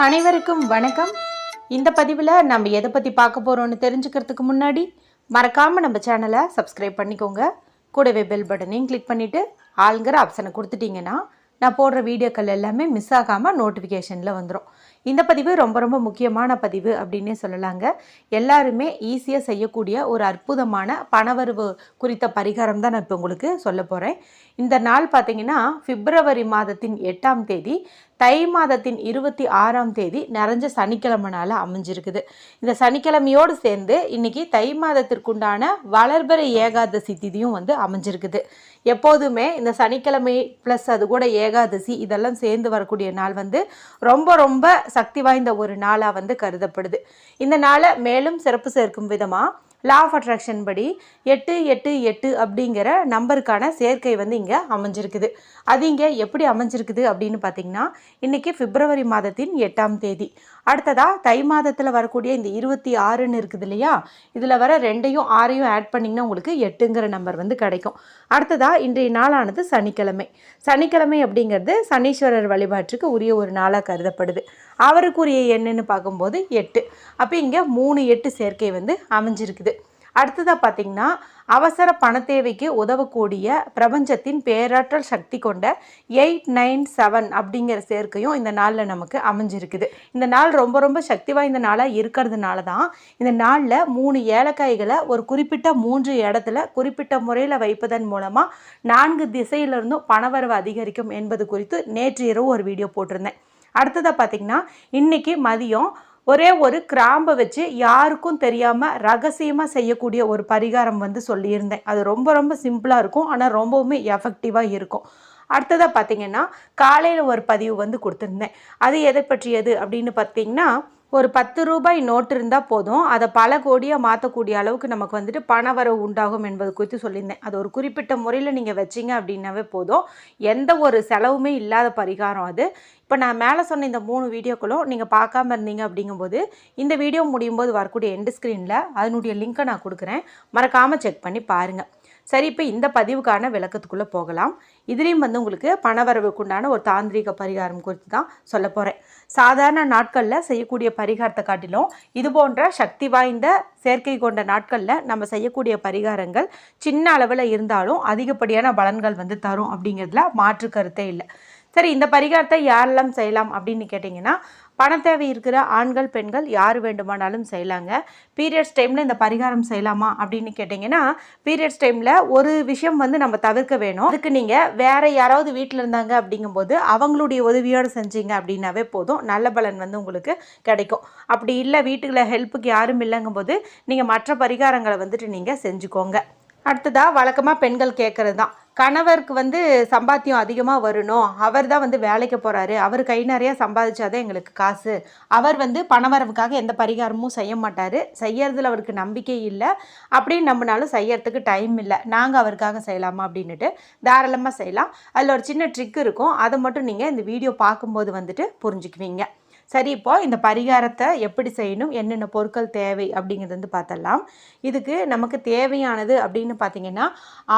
அனைவருக்கும் வணக்கம். இந்த பதிவில் நம்ம எதை பற்றி பார்க்க போகிறோன்னு தெரிஞ்சுக்கிறதுக்கு முன்னாடி மறக்காமல் நம்ம சேனலை சப்ஸ்கிரைப் பண்ணிக்கோங்க. கூடவே பெல் பட்டனையும் கிளிக் பண்ணிவிட்டு ஆளுங்கிற ஆப்ஷனை கொடுத்துட்டிங்கன்னா நான் போடுற வீடியோக்கள் எல்லாமே மிஸ் ஆகாமல் நோட்டிஃபிகேஷனில் வந்துடும். இந்த பதிவு ரொம்ப ரொம்ப முக்கியமான பதிவு அப்படின்னே சொல்லலாங்க. எல்லாருமே ஈஸியாக செய்யக்கூடிய ஒரு அற்புதமான பணவரவு குறித்த பரிகாரம் தான் நான் இப்போ உங்களுக்கு சொல்ல போகிறேன். இந்த நாள் பார்த்திங்கன்னா பிப்ரவரி மாதத்தின் 8ஆம் தேதி, தை மாதத்தின் 26ஆம் தேதி நிறைஞ்ச சனிக்கிழமை நாள் அமைஞ்சிருக்குது. இந்த சனிக்கிழமையோடு சேர்ந்து இன்றைக்கி தை மாதத்திற்குண்டான வளர்பிறை ஏகாதசி திதியும் அமைஞ்சிருக்குது. எப்போதுமே இந்த சனிக்கிழமை ப்ளஸ் அது கூட ஏகாதசி இதெல்லாம் சேர்ந்து வரக்கூடிய நாள் ரொம்ப ரொம்ப சக்தி வாய்ந்த ஒரு நாளாக கருதப்படுது. இந்த நாளை மேலும் சிறப்பு சேர்க்கும் விதமாக லா ஆஃப் அட்ராக்ஷன் படி 888 அப்படிங்கிற நம்பருக்கான சேர்க்கை இங்கே அமைஞ்சிருக்குது. அது இங்கே எப்படி அமைஞ்சிருக்குது அப்படின்னு பார்த்திங்கன்னா, இன்றைக்கி பிப்ரவரி மாதத்தின் 8ஆம் தேதி, அடுத்ததாக தை மாதத்தில் வரக்கூடிய இந்த 26ன்னு இருக்குது இல்லையா, இதில் வர 2ஐயும் 6ஐயும் ஆட் பண்ணிங்கன்னா உங்களுக்கு 8ங்கிற நம்பர் கிடைக்கும். அடுத்ததாக இன்றைய நாளானது சனிக்கிழமை. சனிக்கிழமை அப்படிங்கிறது சனீஸ்வரர் வழிபாட்டுக்கு உரிய ஒரு நாளாக கருதப்படுது. அவருக்குரிய எண்ணுன்னு பார்க்கும்போது 8. அப்போ இங்கே 3 8 சேர்க்கை அமைஞ்சிருக்குது. அடுத்ததாக பார்த்திங்கன்னா, அவசர பண தேவைக்கு உதவக்கூடிய பிரபஞ்சத்தின் பேராற்றல் சக்தி கொண்ட 897 அப்படிங்கிற சேர்க்கையும் இந்த நாளில் நமக்கு அமைஞ்சிருக்குது. இந்த நாள் ரொம்ப ரொம்ப சக்தி வாய்ந்த நாளாக இருக்கிறதுனால தான் இந்த நாளில் 3 ஏலக்காய்களை ஒரு குறிப்பிட்ட 3 இடத்துல குறிப்பிட்ட முறையில் வைப்பதன் மூலமாக 4 திசையிலிருந்தும் பணவரவு அதிகரிக்கும் என்பது குறித்து நேற்று இரவு ஒரு வீடியோ போட்டிருந்தேன். அடுத்ததாக பார்த்திங்கன்னா, இன்றைக்கி மதியம் ஒரே ஒரு கிராம்பை வச்சு யாருக்கும் தெரியாமல் ரகசியமாக செய்யக்கூடிய ஒரு பரிகாரம் சொல்லியிருந்தேன். அது ரொம்ப ரொம்ப சிம்பிளாக இருக்கும், ஆனால் ரொம்பவுமே எஃபெக்டிவாக இருக்கும். அடுத்ததாக பார்த்திங்கன்னா, காலையில் ஒரு பதிவு கொடுத்துருந்தேன். அது எதை பற்றியது அப்படின்னு பார்த்திங்கன்னா, ஒரு 10 ரூபாய் நோட்டு இருந்தால் போதும், அதை பல கோடியாக மாற்றக்கூடிய அளவுக்கு நமக்கு பணவரவு உண்டாகும் என்பது குறித்து சொல்லியிருந்தேன். அது ஒரு குறிப்பிட்ட முறையில் நீங்கள் வச்சிங்க அப்படின்னாவே போதும், எந்த ஒரு செலவுமே இல்லாத பரிகாரம் அது. இப்போ நான் மேலே சொன்ன இந்த 3 வீடியோக்களும் நீங்கள் பார்க்காம இருந்தீங்க அப்படிங்கும்போது இந்த வீடியோ முடியும் போது வரக்கூடிய எண்டு ஸ்க்ரீனில் அதனுடைய லிங்க்கை நான் கொடுக்குறேன், மறக்காமல் செக் பண்ணி பாருங்கள். சரி, இப்போ இந்த பதிவுக்கான விளக்கத்துக்குள்ளே போகலாம். இதுலேயும் உங்களுக்கு பணவரவுக்குண்டான ஒரு தாந்திரிக பரிகாரம் குறித்து தான் சொல்ல போகிறேன். சாதாரண நாட்களில் செய்யக்கூடிய பரிகாரத்தை காட்டிலும் இது போன்ற சக்தி வாய்ந்த சேர்க்கை கொண்ட நாட்களில் நம்ம செய்யக்கூடிய பரிகாரங்கள் சின்ன அளவில் இருந்தாலும் அதிகப்படியான பலன்கள் தரும் அப்படிங்கிறதுல மாற்று கருத்தே இல்லை. சரி, இந்த பரிகாரத்தை யாரெல்லாம் செய்யலாம் அப்படின்னு கேட்டிங்கன்னா, பண தேவை இருக்கிற ஆண்கள் பெண்கள் யார் வேண்டுமானாலும் செய்யலாங்க. பீரியட்ஸ் டைமில் இந்த பரிகாரம் செய்யலாமா அப்படின்னு கேட்டிங்கன்னா, பீரியட்ஸ் டைமில் ஒரு விஷயம் நம்ம தவிர்க்க வேணும். அதுக்கு நீங்கள் வேறு யாராவது வீட்டில் இருந்தாங்க அப்படிங்கும்போது அவங்களுடைய உதவியோடு செஞ்சீங்க அப்படின்னாவே போதும், நல்ல பலன் உங்களுக்கு கிடைக்கும். அப்படி இல்லை, வீட்டுக்குள்ள ஹெல்ப்புக்கு யாரும் இல்லைங்கும்போது நீங்கள் மற்ற பரிகாரங்களை நீங்கள் செஞ்சுக்கோங்க. அடுத்ததாக வழக்கமாக பெண்கள் கேட்குறது தான், கணவருக்கு சம்பாத்தியம் அதிகமாக வரணும், அவர் தான் வேலைக்கு போகிறாரு, அவர் கை நிறையா சம்பாதிச்சாதான் எங்களுக்கு காசு, அவர் பணவரவுக்காக எந்த பரிகாரமும் செய்ய மாட்டார், செய்யறதுல அவருக்கு நம்பிக்கை இல்லை அப்படின்னு நம்பினாலும் செய்யறதுக்கு டைம் இல்லை, நாங்கள் அவருக்காக செய்யலாமா அப்படின்ட்டு தாராளமாக செய்யலாம். அதில் ஒரு சின்ன ட்ரிக் இருக்கும், அதை மட்டும் நீங்கள் இந்த வீடியோ பார்க்கும்போது புரிஞ்சுக்குவீங்க. சரி, இப்போ இந்த பரிகாரத்தை எப்படி செய்யணும், என்னென்ன பொருட்கள் தேவை அப்படிங்கிறது பார்த்தலாம். இதுக்கு நமக்கு தேவையானது அப்படின்னு பார்த்திங்கன்னா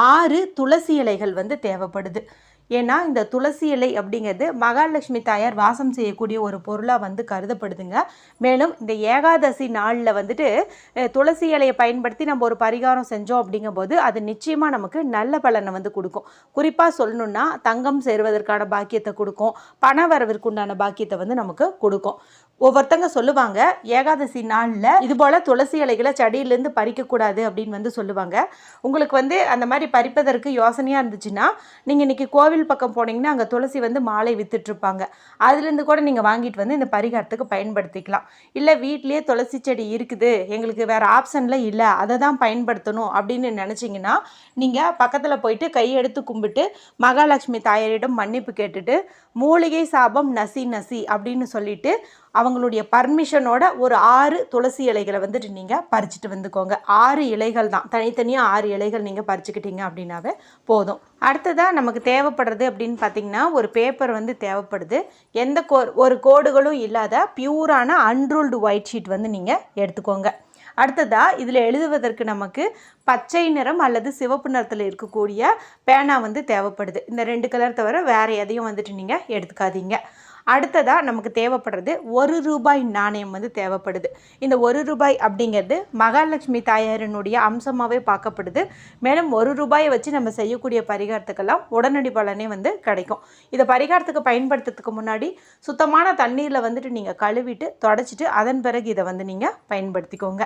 6 துளசி இலைகள் தேவைப்படுது. ஏன்னா இந்த துளசி இலை அப்படிங்கிறது மகாலட்சுமி தாயார் வாசம் செய்யக்கூடிய ஒரு பொருளாக கருதப்படுதுங்க. மேலும் இந்த ஏகாதசி நாளில் துளசி இலையை பயன்படுத்தி நம்ம ஒரு பரிகாரம் செஞ்சோம் அப்படிங்கும்போது அது நிச்சயமாக நமக்கு நல்ல பலனை கொடுக்கும். குறிப்பாக சொல்லணுன்னா தங்கம் சேருவதற்கான பாக்கியத்தை கொடுக்கும், பண வரவிற்குண்டான பாக்கியத்தை நமக்கு கொடுக்கும். ஒவ்வொருத்தங்க சொல்லுவாங்க, ஏகாதசி நாளில் இது போல் துளசி இலைகளை செடியிலேருந்து பறிக்கக்கூடாது அப்படின்னு சொல்லுவாங்க. உங்களுக்கு அந்த மாதிரி பறிப்பதற்கு யோசனையாக இருந்துச்சுன்னா நீங்கள் இன்றைக்கி கோவில் பக்கம் போனீங்கன்னா அங்கே துளசி மாலை விற்றுட்ருப்பாங்க, அதுலேருந்து கூட நீங்கள் வாங்கிட்டு இந்த பரிகாரத்துக்கு பயன்படுத்திக்கலாம். இல்லை வீட்லேயே துளசி செடி இருக்குது, எங்களுக்கு வேறு ஆப்ஷனில் இல்லை, அதை தான் பயன்படுத்தணும் அப்படின்னு நினச்சிங்கன்னா நீங்கள் பக்கத்தில் போயிட்டு கையெடுத்து கும்பிட்டு மகாலட்சுமி தாயாரிடம் மன்னிப்பு கேட்டுட்டு மூலிகை சாபம் நசி நசி அப்படின்னு சொல்லிட்டு அவங்களுடைய பர்மிஷனோட ஒரு 6 துளசி இலைகளை நீங்கள் பறிச்சுட்டு வந்துக்கோங்க. 6 இலைகள் தான், தனித்தனியாக 6 இலைகள் நீங்கள் பறிச்சுக்கிட்டீங்க அப்படின்னாவே போதும். அடுத்ததாக நமக்கு தேவைப்படுறது அப்படின்னு பார்த்திங்கன்னா, ஒரு பேப்பர் தேவைப்படுது. எந்த ஒரு கோடுகளும் இல்லாத பியூரான அன்ரூல்டு ஒயிட் ஷீட் நீங்கள் எடுத்துக்கோங்க. அடுத்ததாக இதில் எழுதுவதற்கு நமக்கு பச்சை நிறம் அல்லது சிவப்பு நிறத்தில் இருக்கக்கூடிய பேனா தேவைப்படுது. இந்த 2 கலர் தவிர வேறு எதையும் நீங்கள் எடுத்துக்காதீங்க. அடுத்ததாக நமக்கு தேவைப்படுறது ₹1 நாணயம் வந்து தேவைப்படுது. இந்த ₹1 அப்படிங்கிறது மகாலட்சுமி தாயாரினுடைய அம்சமாகவே பார்க்கப்படுது. மேலும் ₹1 வச்சு நம்ம செய்யக்கூடிய பரிகாரத்துக்கெல்லாம் உடனடி பலனே வந்து கிடைக்கும். இதை பரிகாரத்துக்கு பயன்படுத்துறதுக்கு முன்னாடி சுத்தமான தண்ணீரில் வந்துட்டு நீங்கள் கழுவிட்டு தொடச்சிட்டு அதன் பிறகு இதை வந்து நீங்கள் பயன்படுத்திக்கோங்க.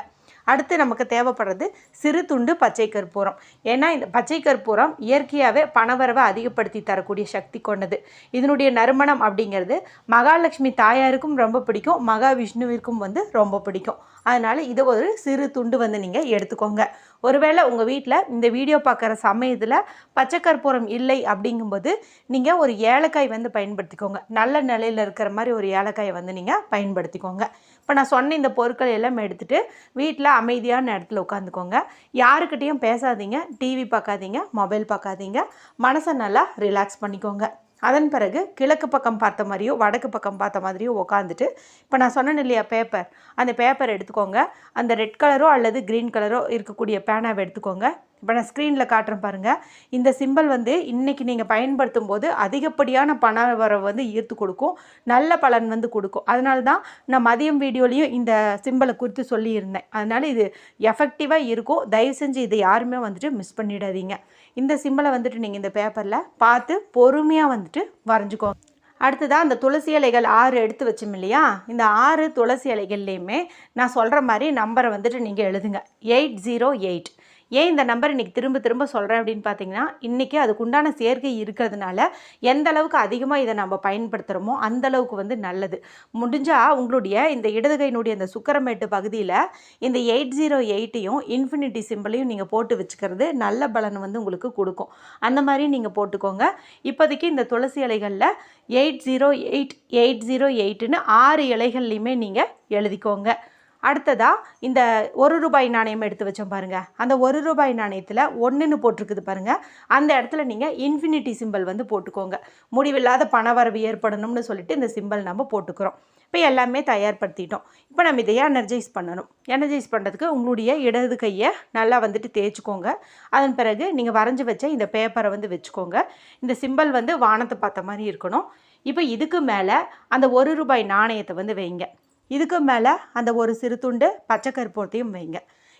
அடுத்து நமக்கு தேவைப்படுறது சிறு துண்டு பச்சை கற்பூரம். ஏன்னா இந்த பச்சை கற்பூரம் இயற்கையாகவே பணவரவை அதிகப்படுத்தி தரக்கூடிய சக்தி கொண்டது. இதனுடைய நறுமணம் அப்படிங்கிறது மகாலட்சுமி தாயாருக்கும் ரொம்ப பிடிக்கும், மகாவிஷ்ணுவிற்கும் வந்து ரொம்ப பிடிக்கும். அதனால் இது ஒரு சிறு துண்டு வந்து நீங்கள் எடுத்துக்கோங்க. ஒருவேளை உங்கள் வீட்டில் இந்த வீடியோ பார்க்குற சமயத்தில் பச்சை கற்பூரம் இல்லை அப்படிங்கும்போது நீங்கள் ஒரு ஏலக்காய் வந்து பயன்படுத்திக்கோங்க. நல்ல நிலையில் இருக்கிற மாதிரி ஒரு ஏலக்காயை வந்து நீங்கள் பயன்படுத்திக்கோங்க. இப்போ நான் சொன்ன இந்த பொருட்கள் எல்லாம் எடுத்துகிட்டு வீட்டில் அமைதியான இடத்துல உட்காந்துக்கோங்க. யாருக்கிட்டேயும் பேசாதீங்க, டிவி பார்க்காதீங்க, மொபைல் பார்க்காதீங்க. மனசை நல்லா ரிலாக்ஸ் பண்ணிக்கோங்க. அதன் பிறகு கிழக்கு பக்கம் பார்த்த மாதிரியோ வடக்கு பக்கம் பார்த்த மாதிரியோ உட்காந்துட்டு இப்போ நான் சொன்னேன் இல்லையா பேப்பர், அந்த பேப்பர் எடுத்துக்கோங்க. அந்த ரெட் கலரோ அல்லது க்ரீன் கலரோ இருக்கக்கூடிய பேனாவை எடுத்துக்கோங்க. இப்போ நான் ஸ்க்ரீனில் காட்டுறேன் பாருங்கள். இந்த சிம்பிள் வந்து இன்றைக்கி நீங்கள் பயன்படுத்தும் போது அதிகப்படியான பண வரவு வந்து ஈர்த்து கொடுக்கும், நல்ல பலன் வந்து கொடுக்கும். அதனால தான் நான் மதியம் வீடியோலையும் இந்த சிம்பிளை குறித்து சொல்லியிருந்தேன். அதனால் இது எஃபெக்டிவாக இருக்கும். தயவு செஞ்சு இதை யாருமே வந்துட்டு மிஸ் பண்ணிடாதீங்க. இந்த சிம்பிளை வந்துட்டு நீங்கள் இந்த பேப்பரில் பார்த்து பொறுமையாக வந்துட்டு வரைஞ்சிக்கோங்க. அடுத்ததாக அந்த துளசி இலைகள் 6 எடுத்து வச்சோம் இல்லையா, இந்த 6 துளசி இலைகள்லேயுமே நான் சொல்கிற மாதிரி நம்பரை வந்துட்டு நீங்கள் எழுதுங்க. 808. ஏன் இந்த நம்பர் இன்றைக்கி திரும்ப திரும்ப சொல்கிறேன் அப்படின்னு பார்த்தீங்கன்னா, இன்றைக்கி அதுக்குண்டான சேர்க்கை இருக்கிறதுனால எந்த அளவுக்கு அதிகமாக இதை நம்ம பயன்படுத்துகிறோமோ அந்தளவுக்கு வந்து நல்லது. முடிஞ்சால் உங்களுடைய இந்த இடதுகையினுடைய இந்த சுக்கரமேட்டு பகுதியில் இந்த 808ஐயும் இன்ஃபினிட்டி சிம்பிளையும் நீங்கள் போட்டு வச்சுக்கிறது நல்ல பலன் வந்து உங்களுக்கு கொடுக்கும். அந்த மாதிரி நீங்கள் போட்டுக்கோங்க. இப்போதைக்கு இந்த துளசி இலைகளில் 808 808ன்னு 6 இலைகள்லையுமே நீங்கள் எழுதிக்கோங்க. அடுத்ததாக இந்த ₹1 நாணயம் எடுத்து வச்சோம் பாருங்கள். அந்த ₹1 நாணயத்தில் 1ன்னு போட்டிருக்குது பாருங்கள். அந்த இடத்துல நீங்கள் இன்ஃபினிட்டி சிம்பிள் வந்து போட்டுக்கோங்க. முடிவில்லாத பணவரவு ஏற்படணும்னு சொல்லிட்டு இந்த சிம்பிள் நம்ம போட்டுக்கிறோம். இப்போ எல்லாமே தயார்படுத்திட்டோம். இப்போ நம்ம இதையே எனர்ஜைஸ் பண்ணணும். எனர்ஜைஸ் பண்ணுறதுக்கு உங்களுடைய இடது கையை நல்லா வந்துட்டு தேய்ச்சிக்கோங்க. அதன் பிறகு நீங்கள் வரைஞ்சி வச்ச இந்த பேப்பரை வந்து வச்சுக்கோங்க. இந்த சிம்பிள் வந்து வானத்தை பார்த்த மாதிரி இருக்கணும். இப்போ இதுக்கு மேலே அந்த ₹1 நாணயத்தை வந்து வைங்க. இதுக்கு மேலே அந்த ஒரு சிறு துண்டு பச்சை கற்பூரத்தையும் வைங்க.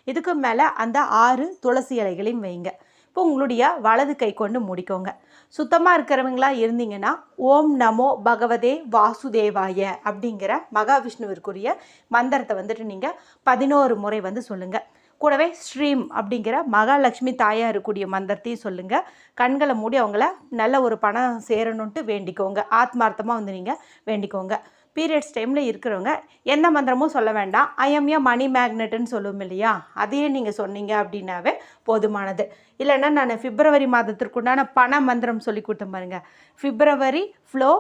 இதுக்கு மேலே அந்த 6 துளசி இலைகளையும் வைங்க. இப்போ உங்களுடைய வலது கை கொண்டு முடிக்கோங்க. சுத்தமாக இருக்கிறவங்களா இருந்தீங்கன்னா ஓம் நமோ பகவதே வாசுதேவாய அப்படிங்கிற மகாவிஷ்ணுவிற்குரிய மந்திரத்தை வந்துட்டு நீங்கள் 11 முறை வந்து சொல்லுங்கள். கூடவே ஸ்ரீம் அப்படிங்கிற மகாலட்சுமி தாயாருக்குரிய மந்திரத்தையும் சொல்லுங்கள். கண்களை மூடி அவங்கள நல்ல ஒரு பணம் சேரணுன்ட்டு வேண்டிக்கோங்க. ஆத்மார்த்தமாக வந்து நீங்கள் வேண்டிக்கோங்க. பீரியட்ஸ் டைமில் இருக்கிறவங்க எந்த மந்திரமும் சொல்ல வேண்டாம். ஐஎம் ஏ மணி மேக்னெட்டுன்னு சொல்லுவோம் இல்லையா, அதையே நீங்கள் சொன்னீங்க அப்படின்னாவே போதுமானது. இல்லைன்னா நான் பிப்ரவரி மாதத்திற்குண்டான பண மந்திரம் சொல்லி கொடுத்தேன் பாருங்கள். பிப்ரவரி ஃப்ளோ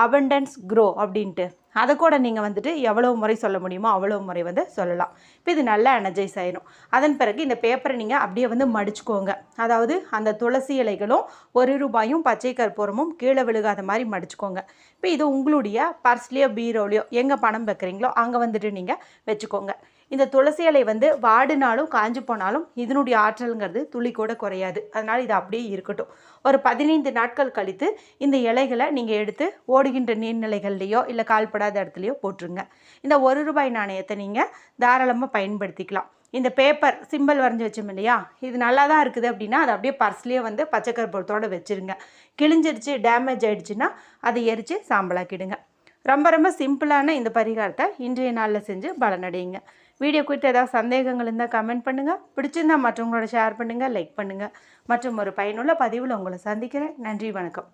அபண்டன்ஸ் க்ரோ அப்படின்ட்டு அதை கூட நீங்கள் வந்துட்டு எவ்வளோ முறை சொல்ல முடியுமோ அவ்வளோ முறை வந்து சொல்லலாம். இப்போ இது நல்லா எனர்ஜைஸ் ஆயிடும். அதன் பிறகு இந்த பேப்பரை நீங்கள் அப்படியே வந்து மடிச்சுக்கோங்க. அதாவது அந்த துளசி இலைகளும் ₹1 பச்சை கற்பூரமும் கீழே விழுகாத மாதிரி மடிச்சுக்கோங்க. இப்போ இது உங்களுடைய பர்ஸ்லேயோ பீரோலையோ எங்கே பணம் வைக்கிறீங்களோ அங்கே வந்துட்டு நீங்கள் வச்சுக்கோங்க. இந்த துளசி இலை வந்து வாடினாலும் காஞ்சு போனாலும் இதனுடைய ஆற்றலுங்கிறது துளி கூட குறையாது. அதனால் இது அப்படியே இருக்கட்டும். ஒரு 15 நாட்கள் கழித்து இந்த இலைகளை நீங்கள் எடுத்து ஓடுகின்ற நீர்நிலைகள்லையோ இல்லை கால்படாத இடத்துலையோ போட்டுருங்க. இந்த ₹1 நாணயத்தை நீங்கள் தாராளமாக பயன்படுத்திக்கலாம். இந்த பேப்பர் சிம்பிள் வரைஞ்சி வச்சோம் இல்லையா, இது நல்லா தான் இருக்குது அப்படின்னா அதை அப்படியே பர்ஸ்லேயே வந்து பச்சை கற்பூரத்தோடு வச்சுருங்க. கிழிஞ்சிருச்சு டேமேஜ் ஆகிடுச்சுன்னா அதை எரித்து சாம்பலாக்கிடுங்க. ரொம்ப ரொம்ப சிம்பிளான இந்த பரிகாரத்தை இன்றைய நாளில் செஞ்சு பலனடையுங்க. வீடியோ குறித்து ஏதாவது சந்தேகங்கள் இருந்தால் கமெண்ட் பண்ணுங்கள். பிடிச்சிருந்தா மற்றவங்களோட ஷேர் பண்ணுங்கள், லைக் பண்ணுங்கள். மற்றும் ஒரு பயனுள்ள பதிவில் உங்களை சந்திக்கிறேன். நன்றி, வணக்கம்.